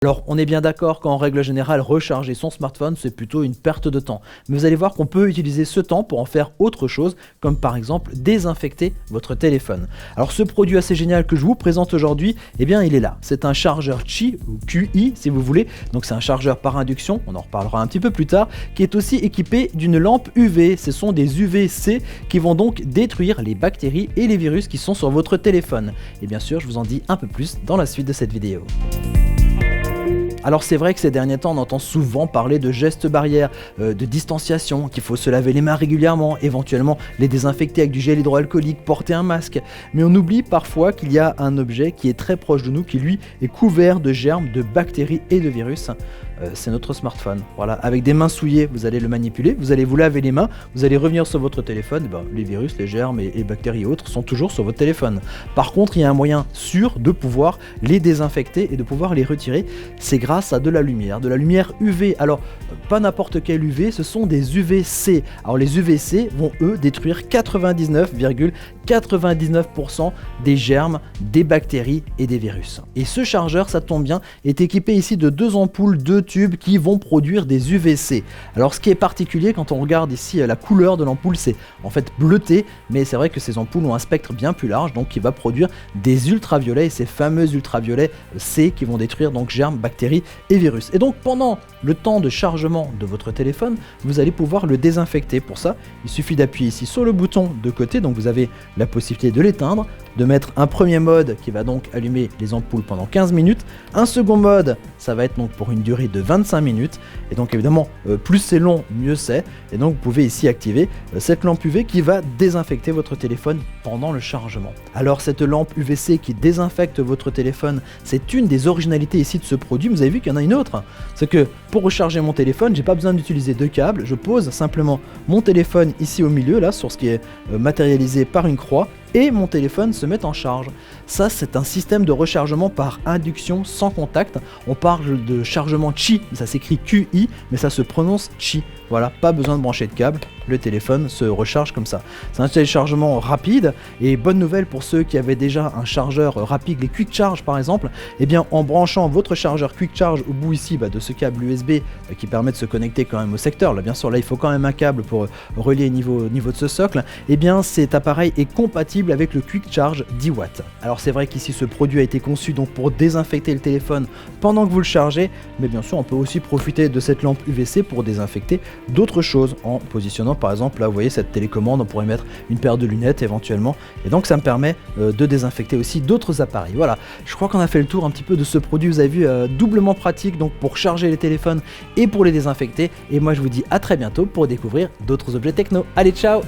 Alors, on est bien d'accord qu'en règle générale, recharger son smartphone, c'est plutôt une perte de temps. Mais vous allez voir qu'on peut utiliser ce temps pour en faire autre chose, comme par exemple désinfecter votre téléphone. Alors, ce produit assez génial que je vous présente aujourd'hui, eh bien, il est là. C'est un chargeur Qi, ou QI si vous voulez. Donc, c'est un chargeur par induction, on en reparlera un petit peu plus tard, qui est aussi équipé d'une lampe UV. Ce sont des UVC qui vont donc détruire les bactéries et les virus qui sont sur votre téléphone. Et bien sûr, je vous en dis un peu plus dans la suite de cette vidéo. Alors c'est vrai que ces derniers temps on entend souvent parler de gestes barrières, de distanciation, qu'il faut se laver les mains régulièrement, éventuellement les désinfecter avec du gel hydroalcoolique, porter un masque. Mais on oublie parfois qu'il y a un objet qui est très proche de nous, qui lui est couvert de germes, de bactéries et de virus. C'est notre smartphone. Voilà, avec des mains souillées, vous allez le manipuler, vous allez vous laver les mains, vous allez revenir sur votre téléphone, les virus, les germes et bactéries et autres sont toujours sur votre téléphone. Par contre, il y a un moyen sûr de pouvoir les désinfecter et de pouvoir les retirer, c'est grâce à de la lumière UV. Alors, pas n'importe quel UV, ce sont des UVC. Alors les UVC vont eux détruire 99,99% des germes, des bactéries et des virus. Et ce chargeur, ça tombe bien, est équipé ici de deux ampoules, deux tubes qui vont produire des UVC. Alors ce qui est particulier quand on regarde ici la couleur de l'ampoule, c'est en fait bleuté, mais c'est vrai que ces ampoules ont un spectre bien plus large, donc qui va produire des ultraviolets, et ces fameux ultraviolets C qui vont détruire donc germes, bactéries et virus. Et donc pendant le temps de chargement de votre téléphone, vous allez pouvoir le désinfecter. Pour ça, il suffit d'appuyer ici sur le bouton de côté, donc vous avez la possibilité de l'éteindre, de mettre un premier mode qui va donc allumer les ampoules pendant 15 minutes, un second mode, ça va être donc pour une durée de 25 minutes, et donc évidemment plus c'est long, mieux c'est, et donc vous pouvez ici activer cette lampe UV qui va désinfecter votre téléphone pendant le chargement. Alors cette lampe UVC qui désinfecte votre téléphone, c'est une des originalités ici de ce produit. Vous avez vu qu'il y en a une autre, c'est que pour recharger mon téléphone, j'ai pas besoin d'utiliser deux câbles, je pose simplement mon téléphone ici au milieu, là sur ce qui est matérialisé par une croix, et mon téléphone se met en charge. Ça, c'est un système de rechargement par induction sans contact. On parle de chargement Qi, ça s'écrit QI, mais ça se prononce Qi. Voilà, pas besoin de brancher de câble, le téléphone se recharge comme ça. C'est un téléchargement rapide, et bonne nouvelle pour ceux qui avaient déjà un chargeur rapide, les Quick Charge par exemple, eh bien en branchant votre chargeur Quick Charge au bout ici de ce câble USB qui permet de se connecter quand même au secteur, là bien sûr là il faut quand même un câble pour relier niveau de ce socle, eh bien cet appareil est compatible avec le Quick Charge 10 watts. Alors c'est vrai qu'ici ce produit a été conçu donc pour désinfecter le téléphone pendant que vous le chargez, mais bien sûr on peut aussi profiter de cette lampe UVC pour désinfecter d'autres choses en positionnant par exemple là vous voyez cette télécommande, on pourrait mettre une paire de lunettes éventuellement, et donc ça me permet de désinfecter aussi d'autres appareils. Voilà, je crois qu'on a fait le tour un petit peu de ce produit, vous avez vu, doublement pratique donc pour charger les téléphones et pour les désinfecter, et moi je vous dis à très bientôt pour découvrir d'autres objets techno. Allez, ciao!